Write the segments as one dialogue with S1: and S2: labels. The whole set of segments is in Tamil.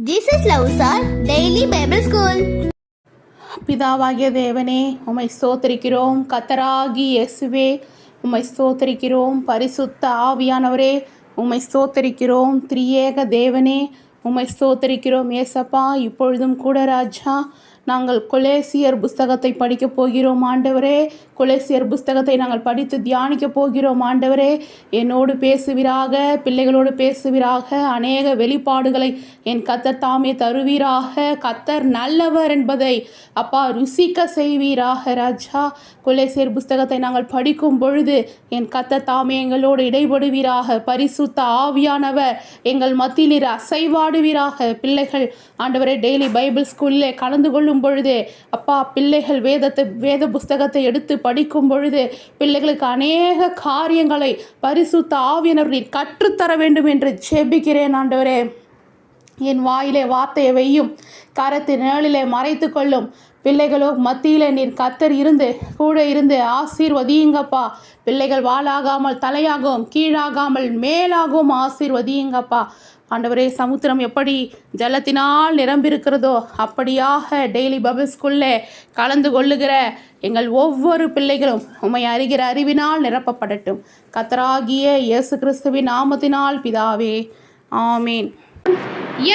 S1: Jesus loves our daily Bible school.
S2: பிதாவாகிய தேவனே உம்மை ஸ்தோத்திரிக்கிறோம். கர்த்தராகி இயேசுவே உம்மை ஸ்தோத்திரிக்கிறோம். பரிசுத்த ஆவியானவரே உம்மை ஸ்தோத்திரிக்கிறோம். திரியேக தேவனே உம்மை ஸ்தோத்திரிக்கிறோம். ஏசப்பா, இப்பொழுதும் கூட ராஜா நாங்கள் கொலேசியர் புஸ்தகத்தை படிக்கப் போகிறோம் ஆண்டவரே. கொலேசியர் புஸ்தகத்தை நாங்கள் படித்து தியானிக்க போகிறோம் ஆண்டவரே. என்னோடு பேசுவீராக, பிள்ளைகளோடு பேசுவீராக, அநேக வெளிப்பாடுகளை என் கர்த்தர் தாமே தருவீராக. கர்த்தர் நல்லவர் என்பதை அப்பா ருசிக்க செய்வீராக ராஜா. கொலேசியர் புஸ்தகத்தை நாங்கள் படிக்கும் பொழுது என் கர்த்தர் தாமே எங்களோடு இடைபடுவீராக. பரிசுத்த ஆவியானவர் எங்கள் மத்தியில் அசைவாடுவீராக. பிள்ளைகள் ஆண்டவரே டெய்லி பைபிள் ஸ்கூலில் கலந்து கொள்ளும் பொழுது அப்பா பிள்ளைகள் வேத புஸ்தகத்தை எடுத்து படிக்கும் பொழுது பிள்ளைகளுக்கு அநேக காரியங்களை பரிசுத்த ஆவியானவர் நீர் கற்றுத்தர வேண்டும் என்று ஜெபிக்கிறேன் ஆண்டவரே. என் வாயிலே வார்த்தையை வையும், கரத்து நிழலிலே மறைத்து கொள்ளும். பிள்ளைகளோ மத்தியில் நீர் கர்த்தர் இருந்து கூட இருந்து ஆசீர்வதியுங்கப்பா. பிள்ளைகள் வாளாகாமல் தலையாகவும் கீழாகாமல் மேலாகவும் ஆசீர்வதியுங்கப்பா. ஆண்டவரே, சமுத்திரம் எப்படி ஜலத்தினால் நிரம்பியிருக்கிறதோ அப்படியாக டெய்லி பைபிள் ஸ்கூலில் கலந்து கொள்ளுகிற எங்கள் ஒவ்வொரு பிள்ளைகளும் உம்மை அறிகிற அறிவினால் நிரப்பப்படட்டும். கர்த்தராகிய இயேசு கிறிஸ்துவின் நாமத்தினால் பிதாவே, ஆமீன்.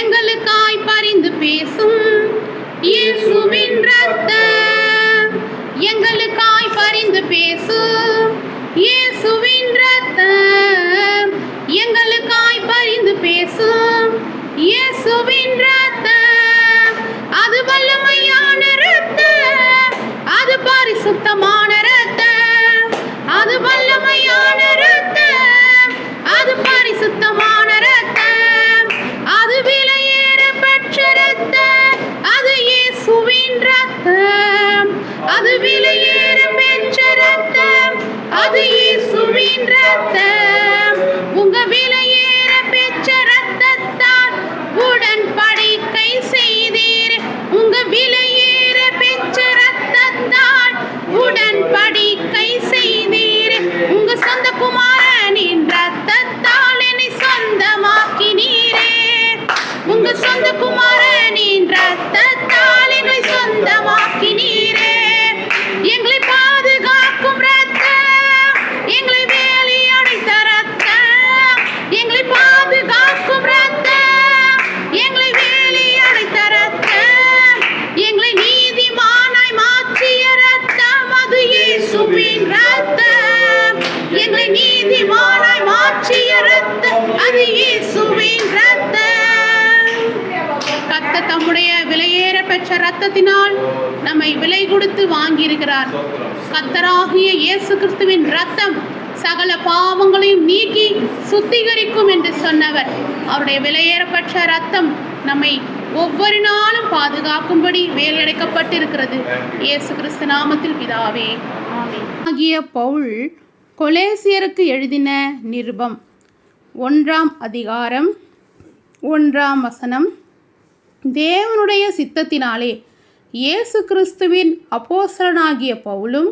S3: எங்களுக்காய் பரிந்து பேசும் இயேசுவின் இரத்தம், எங்களுக்காய் பரிந்து பேசும் இயேசுவின் இரத்தம், எங்களுக்காய் பரிந்து பேசும் இயேசுவின் இரத்தம். அது வல்லமையான இரத்தம், அது பரிசுத்தமான இரத்தம், அது வல்லமையான இரத்தம், அது பரிசுத்தமான இரத்தம், அது விலையேற பெற்ற இரத்தம், அது இயேசுவின் இரத்தம், அது விலையேற பெற்ற இரத்தம், அது இயேசுவின் இரத்தம். உங்க விலையேற பெற்ற இரத்தத்தால் உடன்படிக்கை செய்தீர், உங்க விலையேற பெற்ற இரத்தத்தால் உடன்படிக்கை செய்தீர். உங்க சொந்த குமாரனின் இரத்தத்தால் என்னை சொந்தமாக்கினீரே, உங்க சொந்த குமாரனின் இரத்தத்தால் என்னை சொந்தமாக்கினீரே. எங்களை பாதுகாக்கும் இரத்தம், எங்களை வேலி அடைத்த இரத்தம், எங்களை பாதுகாக்கும் இரத்தம், எங்களை வேலி அடைத்த இரத்தம், எங்களை நீதிமானாய் மாற்றிய இரத்தம், அது இயேசுவின் இரத்தம். எங்களை நீதிமானாய் மாற்றிய இரத்தம், அது இயேசுவின் இரத்தம். கர்த்தர் தம்முடைய விலையேற பெற்ற இரத்தத்தினால் நம்மை விலை கொடுத்து வாங்கியிருக்கிறார். கர்த்தராகிய இயேசு கிறிஸ்துவின் இரத்தம் சகல பாவங்களையும் நீக்கி சுத்திகரிக்கும் என்று சொன்னவர். அவருடைய விலையேறப்பட்ட இரத்தம் நம்மை ஒவ்வொரு நாளும் பாதுகாக்கும்படி வேலையடைக்கப்பட்டிருக்கிறது. இயேசு கிறிஸ்து நாமத்தில் பிதாவே, ஆமென்.
S2: ஆகிய பவுல் கொலேசியருக்கு எழுதின நிருபம் 1ஆம் அதிகாரம் 1ஆம் வசனம். தேவனுடைய சித்தத்தினாலே இயேசு கிறிஸ்துவின் அப்போஸ்தலனாகிய பவுலும்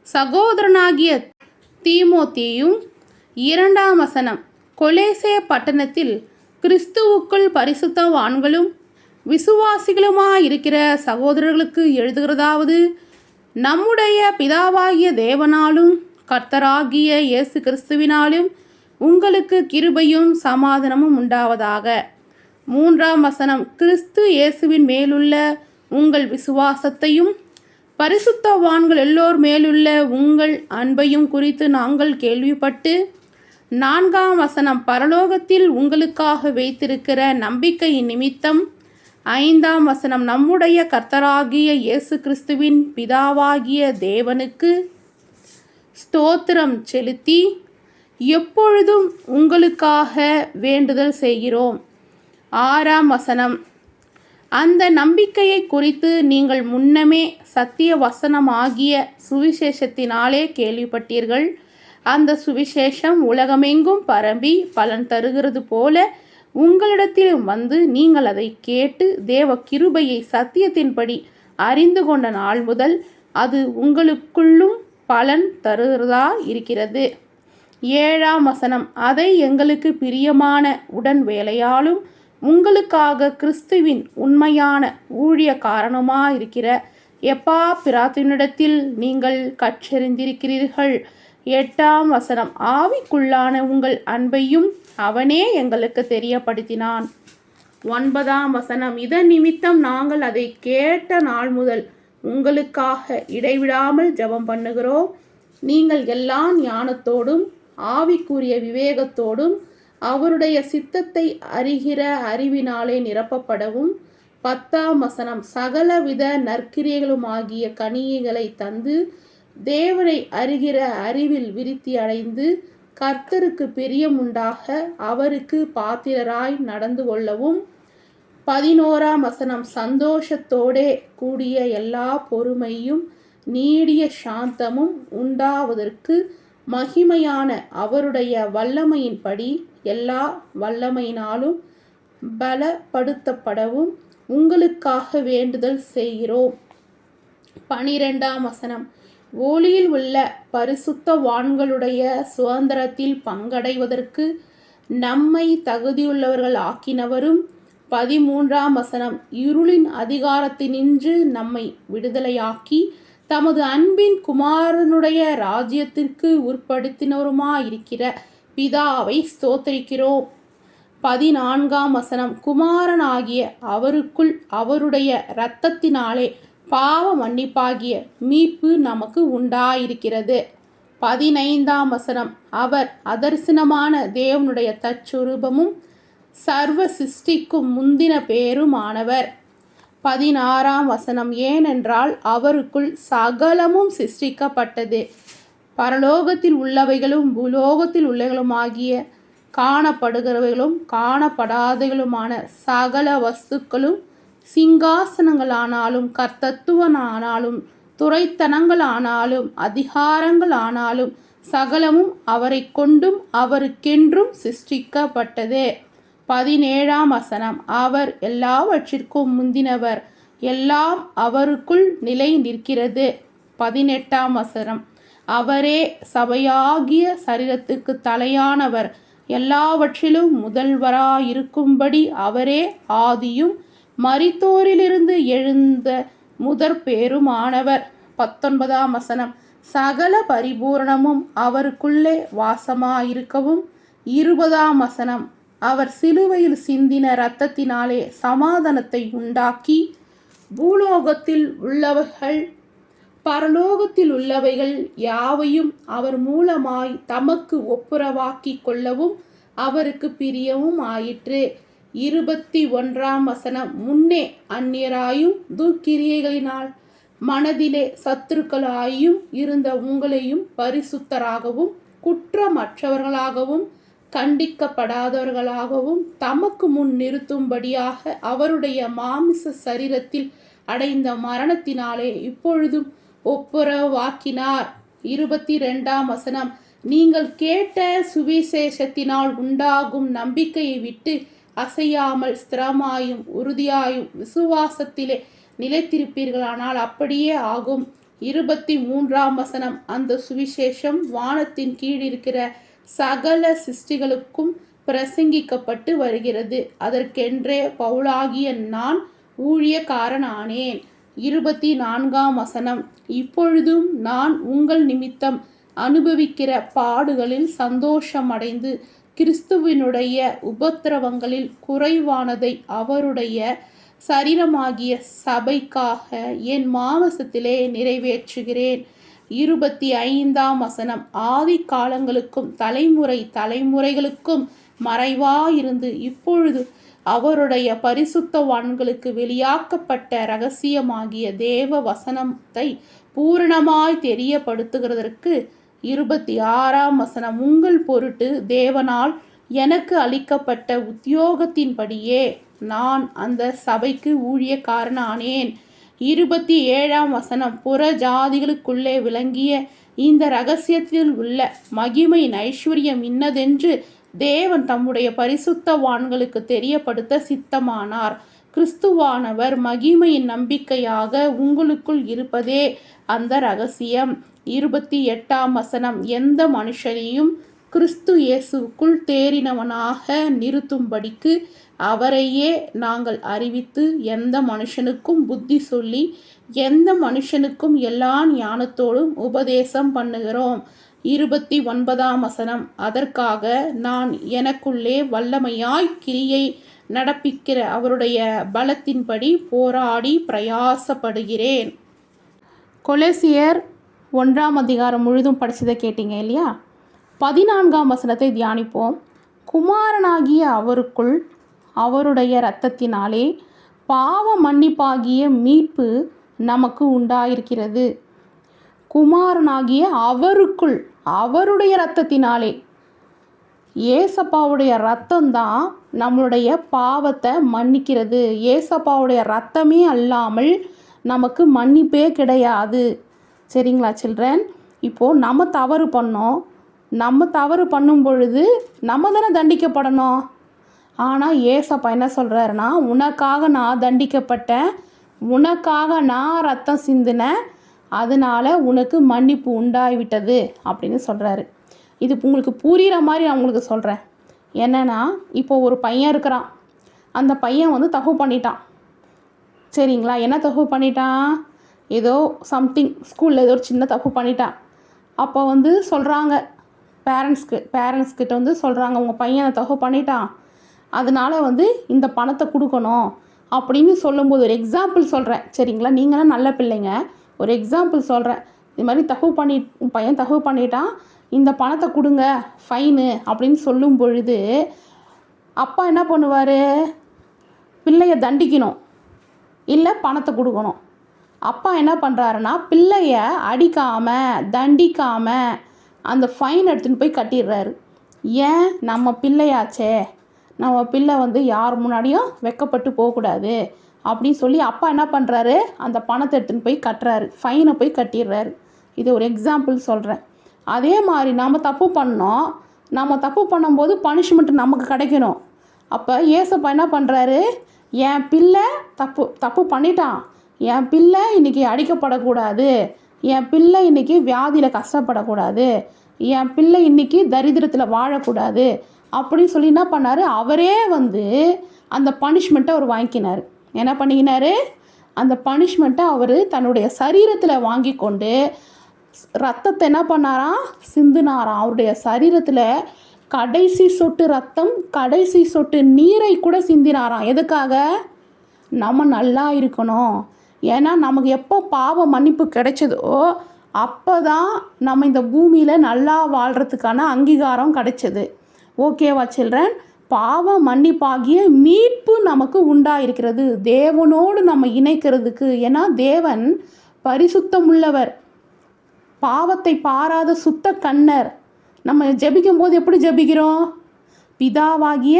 S2: சகோதரனாகிய தீமோத்தேயும் 2ஆம் வசனம். கொலேசே பட்டணத்தில் கிறிஸ்துவுக்குள் பரிசுத்தவான்களும் விசுவாசிகளுமாயிருக்கிற சகோதரர்களுக்கு எழுதுகிறதாவது, நம்முடைய பிதாவாகிய தேவனாலும் கர்த்தராகிய இயேசு கிறிஸ்துவினாலும் உங்களுக்கு கிருபையும் சமாதானமும் உண்டாவதாக. 3ஆம் வசனம். கிறிஸ்து இயேசுவின் மேலுள்ள உங்கள் விசுவாசத்தையும் பரிசுத்தவான்கள் எல்லோர் மேலுள்ள உங்கள் அன்பையும் குறித்து நாங்கள் கேள்விப்பட்டு 4ஆம் வசனம். பரலோகத்தில் உங்களுக்காக வைத்திருக்கிற நம்பிக்கையின் நிமித்தம் 5ஆம் வசனம். நம்முடைய கர்த்தராகிய இயேசு கிறிஸ்துவின் பிதாவாகிய தேவனுக்கு ஸ்தோத்திரம் செலுத்தி எப்பொழுதும் உங்களுக்காக வேண்டுதல் செய்கிறோம். 6ஆம் வசனம். அந்த நம்பிக்கையை குறித்து நீங்கள் முன்னமே சத்திய வசனமாகிய சுவிசேஷத்தினாலே கேள்விப்பட்டீர்கள். அந்த சுவிசேஷம் உலகமெங்கும் பரம்பி பலன் தருகிறது போல உங்களிடத்திலும் வந்து நீங்கள் அதை கேட்டு தேவ கிருபையை சத்தியத்தின்படி அறிந்து கொண்ட நாள் முதல் அது உங்களுக்குள்ளும் பலன் தருகிறதா இருக்கிறது. 7ஆம் வசனம். அதை எங்களுக்கு பிரியமான உடன் வேலையாலும் உங்களுக்காக கிறிஸ்துவின் உண்மையான ஊழியக்காரனுமாயிருக்கிற எப்பா பிராத்தினிடத்தில் நீங்கள் கற்றறிந்திருக்கிறீர்கள். 8ஆம் வசனம். ஆவிக்குள்ளான உங்கள் அன்பையும் அவனே எங்களுக்கு தெரியப்படுத்தினான். 9ஆம் வசனம். இதன் நிமித்தம் நாங்கள் அதை கேட்ட நாள் முதல் உங்களுக்காக இடைவிடாமல் ஜெபம் பண்ணுகிறோம். நீங்கள் எல்லா ஞானத்தோடும் ஆவிக்குரிய விவேகத்தோடும் அவருடைய சித்தத்தை அறிகிற அறிவினாலே நிரப்பப்படவும். 10ஆம் வசனம். சகலவித நற்கிரியைகளுமாகிய கனிகளை தந்து தேவனை அறிகிற அறிவில் விருத்தி அடைந்து கர்த்தருக்கு பிரியமுண்டாக அவருக்கு பாத்திரராய் நடந்து கொள்ளவும். 11ஆம் வசனம். சந்தோஷத்தோடே கூடிய எல்லா பொறுமையும் நீடிய சாந்தமும் உண்டாவதற்கு மகிமையான அவருடைய வல்லமையின்படி எல்லா வல்லமையினாலும் பலப்படுத்தப்படவும் உங்களுக்காக வேண்டுதல் செய்கிறோம். 12ஆம் வசனம். ஒளியில் உள்ள பரிசுத்தவான்களுடைய சுதந்திரத்தில் பங்கடைவதற்கு நம்மை தகுதியுள்ளவர்கள் ஆக்கினவரும். 13ஆம் வசனம். இருளின் அதிகாரத்தினின்று நம்மை விடுதலையாக்கி தமது அன்பின் குமாரனுடைய ராஜ்யத்திற்கு உட்படுத்தினவருமாயிருக்கிற பிதாவை ஸ்தோத்திரிக்கிறோம். 14ஆம் வசனம். குமாரனாகிய அவருக்குள் அவருடைய இரத்தத்தினாலே பாவ மன்னிப்பாகிய மீட்பு நமக்கு உண்டாயிருக்கிறது. 15ஆம் வசனம். அவர் அதர்சனமான தேவனுடைய தற்சுரூபமும் சர்வ சிருஷ்டிக்கும் முந்தின பேருமானவர். 16ஆம் வசனம். ஏனென்றால் அவருக்குள் சகலமும் சிருஷ்டிக்கப்பட்டது, பரலோகத்தில் உள்ளவைகளும் பூலோகத்தில் உள்ளவைகளுமாகிய காணப்படுகிறவைகளும் காணப்படாதவைகளுமான சகல வஸ்துக்களும், சிங்காசனங்களானாலும் கர்த்தத்துவனானாலும் துரைத்தனங்களானாலும் அதிகாரங்களானாலும் சகலமும் அவரை கொண்டும் அவருக்கென்றும் சிருஷ்டிக்கப்பட்டது. 17ஆம் வசனம். அவர் எல்லாவற்றிற்கும் முந்தினவர், எல்லாம் அவருக்குள் நிலை நிற்கிறது. 18ஆம் வசனம். அவரே சபையாகிய சரீரத்துக்கு தலையானவர், எல்லாவற்றிலும் முதல்வராயிருக்கும்படி அவரே ஆதியும் மரித்தோரிலிருந்து எழுந்த முதற் பேருமானவர். 19ஆம் வசனம். சகல பரிபூரணமும் அவருக்குள்ளே வாசமாயிருக்கவும். 20ஆம் வசனம். அவர் சிலுவையில் சிந்தின இரத்தத்தினாலே சமாதானத்தை உண்டாக்கி பூலோகத்தில் உள்ளவைகள் பரலோகத்தில் உள்ளவைகள் யாவையும் அவர் மூலமாய் தமக்கு ஒப்புரவாக்கி கொள்ளவும் அவருக்கு பிரியவும் ஆயிற்று. 21ஆம் வசனம். முன்னே அந்நியராயும் துர்க்கிரியைகளினால் மனதிலே சத்துருக்களாயும் இருந்த உங்களையும் பரிசுத்தராகவும் குற்றமற்றவர்களாகவும் கண்டிக்கப்படாதவர்களாகவும் தமக்கு முன் நிறுத்தும்படியாக அவருடைய மாமிச சரீரத்தில் அடைந்த மரணத்தினாலே இப்பொழுதும் ஒப்புரவாக்கினார். 22ஆம் வசனம். நீங்கள் கேட்ட சுவிசேஷத்தினால் உண்டாகும் நம்பிக்கையை விட்டு அசையாமல் ஸ்திரமாயும் உறுதியாயும் விசுவாசத்திலே நிலைத்திருப்பீர்களானால் அப்படியே ஆகும். 23ஆம் வசனம். அந்த சுவிசேஷம் வானத்தின் கீழ் இருக்கிற சகல சிருஷ்டிகளுக்கும் பிரசங்கிக்கப்பட்டு வருகிறது. அதற்கென்றே பவுலாகிய நான் ஊழியக்காரனானேன். 24ஆம் வசனம். இப்பொழுதும் நான் உங்கள் நிமித்தம் அனுபவிக்கிற பாடுகளில் சந்தோஷமடைந்து கிறிஸ்துவினுடைய உபத்திரவங்களில் குறைவானதை அவருடைய சரீரமாகிய சபைக்காக என் மாம்சத்திலே நிறைவேற்றுகிறேன். 25ஆம் வசனம். ஆதி காலங்களுக்கும் தலைமுறை தலைமுறைகளுக்கும் மறைவாயிருந்து இப்பொழுது அவருடைய பரிசுத்தவான்களுக்கு வெளியாக்கப்பட்ட இரகசியமாகிய தேவ வசனத்தை பூரணமாய் தெரியப்படுத்துகிறதற்கு. 26ஆம் வசனம். உங்கள் பொருட்டு தேவனால் எனக்கு அளிக்கப்பட்ட உத்தியோகத்தின்படியே நான் அந்த சபைக்கு ஊழியக்காரனானேன். 27ஆம் வசனம். புற ஜாதிகளுக்குள்ளே விளங்கிய இந்த இரகசியத்தில் உள்ள மகிமையின் ஐஸ்வர்யம் இன்னதென்று தேவன் தம்முடைய பரிசுத்தவான்களுக்கு தெரியப்படுத்த சித்தமானார். கிறிஸ்துவானவர் மகிமையின் நம்பிக்கையாக உங்களுக்குள் இருப்பதே அந்த இரகசியம். 28ஆம் வசனம். எந்த மனுஷனையும் கிறிஸ்து இயேசுக்குள் தேறினவனாக நிறுத்தும்படிக்கு அவரையே நாங்கள் அறிவித்து எந்த மனுஷனுக்கும் புத்தி சொல்லி எந்த மனுஷனுக்கும் எல்லா ஞானத்தோடும் உபதேசம் பண்ணுகிறோம். 29 அதற்காக நான் எனக்குள்ளே வல்லமையாய் கிரியை நடப்பிக்கிற அவருடைய பலத்தின்படி போராடி பிரயாசப்படுகிறேன். கொலோசியர் 1 முழுதும் படித்ததை கேட்டீங்க இல்லையா? 14 தியானிப்போம். குமாரனாகிய அவருக்குள் அவருடைய இரத்தத்தினாலே பாவ மன்னிப்பாகிய மீட்பு நமக்கு உண்டாயிருக்கிறது. குமாரனாகிய அவருக்குள் அவருடைய இரத்தத்தினாலே, ஏசப்பாவுடைய இரத்தம்தான் நம்மளுடைய பாவத்தை மன்னிக்கிறது. ஏசப்பாவுடைய இரத்தமே அல்லாமல் நமக்கு மன்னிப்பே கிடையாது. சரிங்களா சில்ட்ரன்? இப்போது நம்ம தவறு பண்ணோம். நம்ம தவறு பண்ணும் பொழுது நம்ம தானே தண்டிக்கப்படணும். ஆனால் ஏசப்பா என்ன சொல்கிறாருன்னா, உனக்காக நான் தண்டிக்கப்பட்டேன், உனக்காக நான் ரத்தம் சிந்தினேன், அதனால் உனக்கு மன்னிப்பு உண்டாகிவிட்டது அப்படின்னு சொல்கிறாரு. இது உங்களுக்கு புரிகிற மாதிரி நான் உங்களுக்கு சொல்கிறேன். என்னென்னா, இப்போது ஒரு பையன் இருக்கிறான். அந்த பையன் தப்பு பண்ணிட்டான். சரிங்களா? என்ன தப்பு பண்ணிட்டான்? ஏதோ சம்திங் ஸ்கூலில் ஏதோ ஒரு சின்ன தப்பு பண்ணிட்டான். அப்போ சொல்கிறாங்க பேரண்ட்ஸ்கிட்ட சொல்கிறாங்க, உங்கள் பையனை தப்பு பண்ணிட்டான், அதனால் இந்த பணத்தை கொடுக்கணும் அப்படின்னு சொல்லும்போது ஒரு எக்ஸாம்பிள் சொல்கிறேன். சரிங்களா? நீங்களும் நல்ல பிள்ளைங்க. ஒரு எக்ஸாம்பிள் சொல்கிறேன். இது மாதிரி உன் பையன் தப்பு பண்ணிட்டான், இந்த பணத்தை கொடுங்க ஃபைனு அப்படின்னு சொல்லும் பொழுது அப்பா என்ன பண்ணுவார்? பிள்ளைய தண்டிக்கணும் இல்லை பணத்தை கொடுக்கணும். அப்பா என்ன பண்ணுறாருன்னா, பிள்ளைய அடிக்காமல் தண்டிக்காமல் அந்த ஃபைன் எடுத்துன்னு போய் கட்டிடுறாரு. ஏன்? நம்ம பிள்ளையாச்சே, நம்ம பிள்ளை யார் முன்னாடியும் வெக்கப்பட்டு போகக்கூடாது அப்படின்னு சொல்லி அப்பா என்ன பண்ணுறாரு? அந்த பணத்தை எடுத்துன்னு போய் கட்டுறாரு, ஃபைனை போய் கட்டிடுறாரு. இது ஒரு எக்ஸாம்பிள் சொல்கிறேன். அதே மாதிரி நம்ம தப்பு பண்ணோம். நம்ம தப்பு பண்ணும்போது பனிஷ்மெண்ட் நமக்கு கிடைக்கணும். அப்போ ஏசப்பா என்ன பண்ணுறாரு? என் பிள்ளை தப்பு பண்ணிட்டான், என் பிள்ளை இன்றைக்கி அடிக்கப்படக்கூடாது, என் பிள்ளை இன்றைக்கி வியாதியில் கஷ்டப்படக்கூடாது, என் பிள்ளை இன்றைக்கி தரித்திரத்தில் வாழக்கூடாது அப்படின்னு சொல்லி என்ன பண்ணார்? அவரே அந்த பனிஷ்மெண்ட்டை அவர் வாங்கிக்கினார். என்ன பண்ணிக்கினார்? அந்த பனிஷ்மெண்ட்டை அவர் தன்னுடைய சரீரத்தில் வாங்கி கொண்டு ரத்தத்தை என்ன பண்ணாராம்? சிந்தினாராம். அவருடைய சரீரத்தில் கடைசி சொட்டு ரத்தம், கடைசி சொட்டு நீரை கூட சிந்தினாராம். எதுக்காக? நம்ம நல்லா இருக்கணும். ஏன்னா நமக்கு எப்போ பாவ மன்னிப்பு கிடைச்சதோ அப்போ தான் நம்ம இந்த பூமியில் நல்லா வாழ்கிறதுக்கான அங்கீகாரம் கிடைச்சது. ஓகேவா சில்ட்ரன்? பாவ மன்னிப்பாகிய மீட்பு நமக்கு உண்டாயிருக்கிறது, தேவனோடு நம்ம இணைக்கிறதுக்கு. ஏன்னா தேவன் பரிசுத்தம் உள்ளவர், பாவத்தை பாராத சுத்த கண்ணர். நம்ம ஜெபிக்கும் போது எப்படி ஜெபிக்கிறோம்? பிதாவாகிய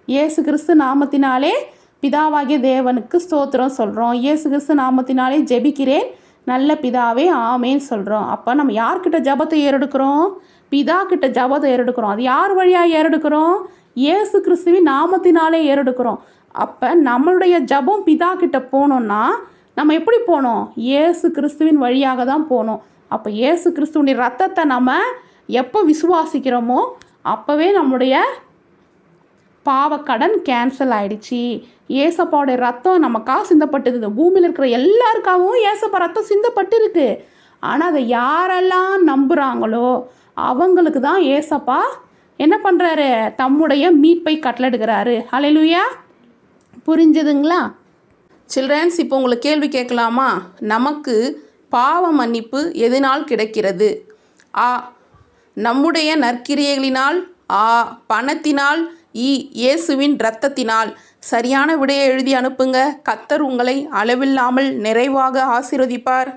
S2: இயேசு கிறிஸ்து நாமத்தினாலே பிதாவாகிய தேவனுக்கு ஸ்தோத்திரம் சொல்கிறோம். இயேசு கிறிஸ்து நாமத்தினாலே ஜெபிக்கிறேன் நல்ல பிதாவே ஆமேன்னு சொல்கிறோம். அப்போ நம்ம யார்கிட்ட ஜபத்தை ஏறெடுக்கிறோம்? பிதா கிட்ட ஜபத்தை ஏறெடுக்கிறோம். அது யார் வழியாக ஏறெடுக்கிறோம்? இயேசு கிறிஸ்துவின் நாமத்தினாலே ஏறெடுக்கிறோம். அப்போ நம்மளுடைய ஜபம் பிதா கிட்ட போகணுன்னா நம்ம எப்படி போகணும்? இயேசு கிறிஸ்துவின் வழியாக தான் போகணும். அப்போ இயேசு கிறிஸ்துவின் ரத்தத்தை நம்ம எப்போ விசுவாசிக்கிறோமோ அப்போவே நம்முடைய பாவக்கடன் கேன்சல் ஆகிடுச்சு. ஏசப்பாவுடைய ரத்தம் நமக்காக சிந்தப்பட்டது. இந்த பூமியில் இருக்கிற எல்லாருக்காகவும் ஏசப்பா ரத்தம் சிந்தப்பட்டு இருக்கு. ஆனால் அதை யாரெல்லாம் நம்புகிறாங்களோ அவங்களுக்கு தான் ஏசப்பா என்ன பண்ணுறாரு? தம்முடைய மீட்பை கட்டளையிடுகிறாரு. ஹல்லேலூயா. புரிஞ்சுதுங்களா சில்ட்ரன்ஸ்? இப்போ உங்களுக்கு கேள்வி கேட்கலாமா? நமக்கு பாவ மன்னிப்பு எதனால் கிடைக்கிறது? ஆ, நம்முடைய நற்கிரியைகளினால். ஆ, பணத்தினால். இயேசுவின் இரத்தத்தினால். சரியான விடையை எழுதி அனுப்புங்க. கர்த்தர் உங்களை அளவில்லாமல் நிறைவாக ஆசீர்வதிப்பார்.